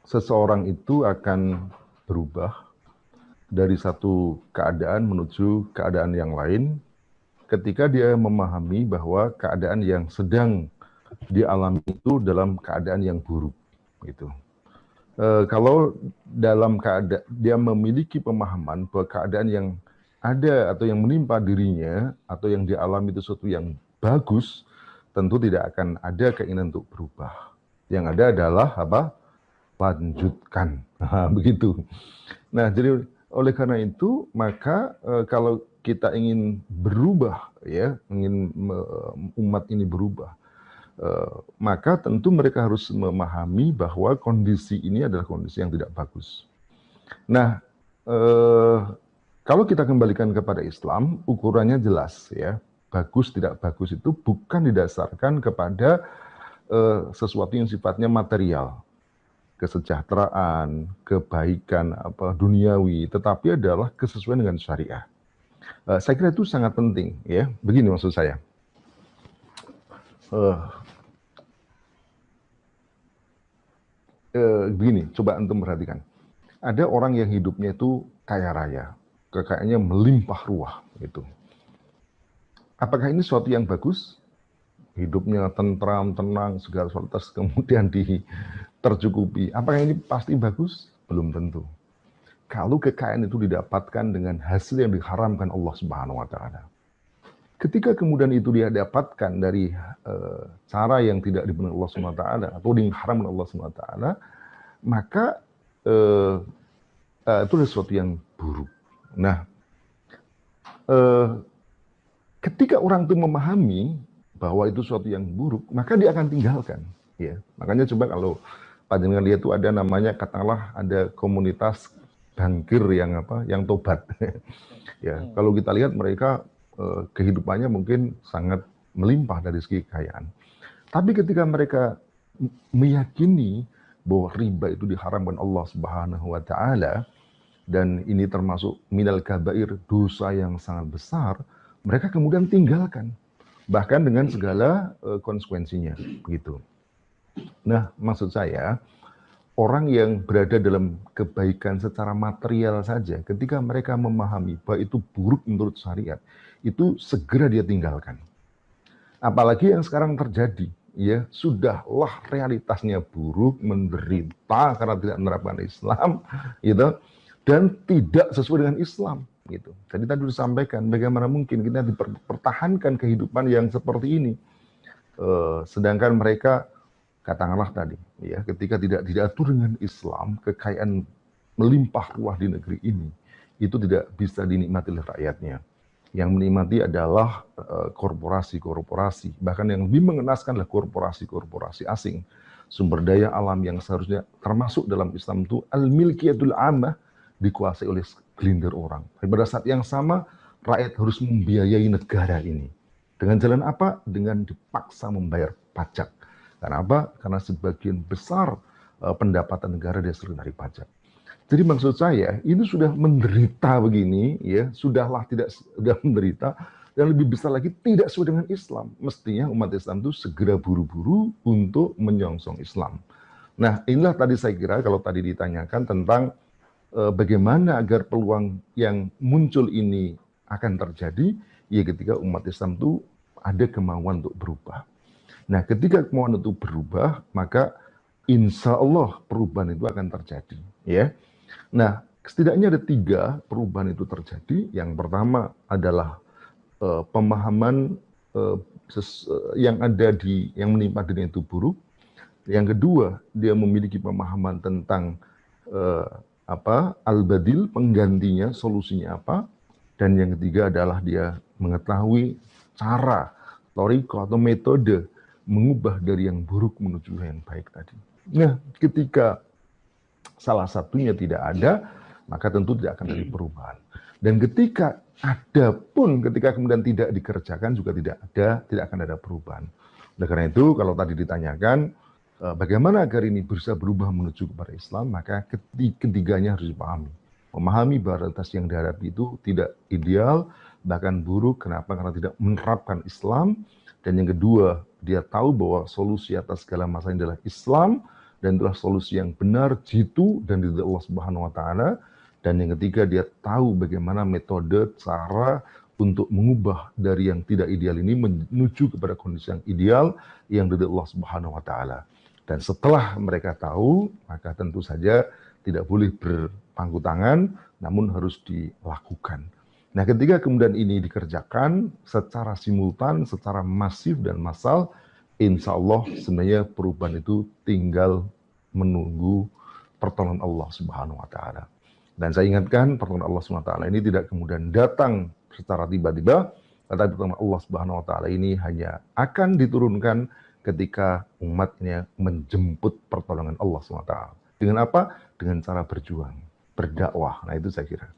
seseorang itu akan berubah dari satu keadaan menuju keadaan yang lain ketika dia memahami bahwa keadaan yang sedang dialami itu dalam keadaan yang buruk gitu. Kalau dalam keadaan dia memiliki pemahaman bahwa keadaan yang ada atau yang menimpa dirinya atau yang dialami itu sesuatu yang bagus, tentu tidak akan ada keinginan untuk berubah. Yang ada adalah apa? Lanjutkan. Begitu. Nah, jadi oleh karena itu maka kalau kita ingin berubah ya, ingin umat ini berubah, maka tentu mereka harus memahami bahwa kondisi ini adalah kondisi yang tidak bagus. Nah, kalau kita kembalikan kepada Islam, ukurannya jelas ya. Bagus tidak bagus itu bukan didasarkan kepada sesuatu yang sifatnya material, kesejahteraan, kebaikan apa duniawi, tetapi adalah kesesuaian dengan syariah. Saya kira itu sangat penting ya. Begini maksud saya. Begini, coba antum perhatikan. Ada orang yang hidupnya itu kaya raya, kekayaannya melimpah ruah gitu. Apakah ini sesuatu yang bagus? Hidupnya tentram, tenang, segala sesuatu kemudian tercukupi. Apakah ini pasti bagus? Belum tentu. Kalau kekayaan itu didapatkan dengan hasil yang diharamkan Allah Subhanahu wa taala. Ketika kemudian itu dia dapatkan dari cara yang tidak dibenarkan Allah Subhanahu wa taala atau diharamkan Allah Subhanahu wa taala, maka itu adalah sesuatu yang buruk. Nah, ketika orang itu memahami bahwa itu sesuatu yang buruk, maka dia akan tinggalkan. Ya, makanya coba kalau panjenengan lihat itu ada namanya katakanlah ada komunitas bangkir yang tobat. Ya, kalau kita lihat mereka kehidupannya mungkin sangat melimpah dari segi kekayaan. Tapi ketika mereka meyakini bahwa riba itu diharamkan Allah Subhanahu wa taala dan ini termasuk minal kabair, dosa yang sangat besar, mereka kemudian tinggalkan bahkan dengan segala konsekuensinya gitu. Nah, maksud saya orang yang berada dalam kebaikan secara material saja ketika mereka memahami bahwa itu buruk menurut syariat, itu segera dia tinggalkan. Apalagi yang sekarang terjadi, ya sudahlah realitasnya buruk, menderita karena tidak menerapkan Islam, gitu, dan tidak sesuai dengan Islam, gitu. Jadi tadi disampaikan bagaimana mungkin kita dipertahankan kehidupan yang seperti ini, sedangkan mereka katakanlah tadi, ya ketika tidak diatur dengan Islam, kekayaan melimpah ruah di negeri ini itu tidak bisa dinikmati oleh rakyatnya. Yang menikmati adalah korporasi-korporasi, bahkan yang lebih mengenaskan adalah korporasi-korporasi asing. Sumber daya alam yang seharusnya termasuk dalam Islam itu al-milkiyatul ammah dikuasai oleh segelintir orang. Pada saat yang sama, rakyat harus membiayai negara ini. Dengan jalan apa? Dengan dipaksa membayar pajak. Karena apa? Karena sebagian besar pendapatan negara dihasilkan dari pajak. Jadi maksud saya, ini sudah menderita begini, ya sudah menderita, dan lebih besar lagi tidak sesuai dengan Islam. Mestinya umat Islam itu segera buru-buru untuk menyongsong Islam. Nah, inilah tadi saya kira kalau tadi ditanyakan tentang bagaimana agar peluang yang muncul ini akan terjadi, ya ketika umat Islam itu ada kemauan untuk berubah. Nah, ketika kemauan itu berubah, maka insya Allah perubahan itu akan terjadi, ya. Nah, setidaknya ada 3 perubahan itu terjadi. Yang pertama adalah pemahaman yang menimpa dirinya itu buruk. Yang kedua, dia memiliki pemahaman tentang al-badil, penggantinya, solusinya apa. Dan yang ketiga adalah dia mengetahui cara, thariqah atau metode mengubah dari yang buruk menuju yang baik tadi. Nah, ketika salah satunya tidak ada, maka tentu tidak akan ada perubahan. Dan ketika ada pun, ketika kemudian tidak dikerjakan juga tidak akan ada perubahan. Oleh karena itu, kalau tadi ditanyakan bagaimana agar ini bisa berubah menuju kepada Islam, maka ketiganya harus dipahami. Memahami bahwa realitas yang dihadapi itu tidak ideal, bahkan buruk. Kenapa? Karena tidak menerapkan Islam. Dan yang kedua, dia tahu bahwa solusi atas segala masalah adalah Islam. dan itulah solusi yang benar, jitu dan ridha Allah Subhanahu wa taala. Dan yang ketiga, dia tahu bagaimana metode, cara untuk mengubah dari yang tidak ideal ini menuju kepada kondisi yang ideal, yang ridha Allah Subhanahu wa taala. Dan setelah mereka tahu, maka tentu saja tidak boleh berpangku tangan, namun harus dilakukan. Nah, ketika kemudian ini dikerjakan secara simultan, secara masif dan massal, insya Allah sebenarnya perubahan itu tinggal menunggu pertolongan Allah Subhanahu wa taala. Dan saya ingatkan, pertolongan Allah Subhanahu wa taala ini tidak kemudian datang secara tiba-tiba, tetapi pertolongan Allah Subhanahu wa taala ini hanya akan diturunkan ketika umatnya menjemput pertolongan Allah Subhanahu wa taala. Dengan apa? Dengan cara berjuang, berdakwah. Nah, itu saya kira.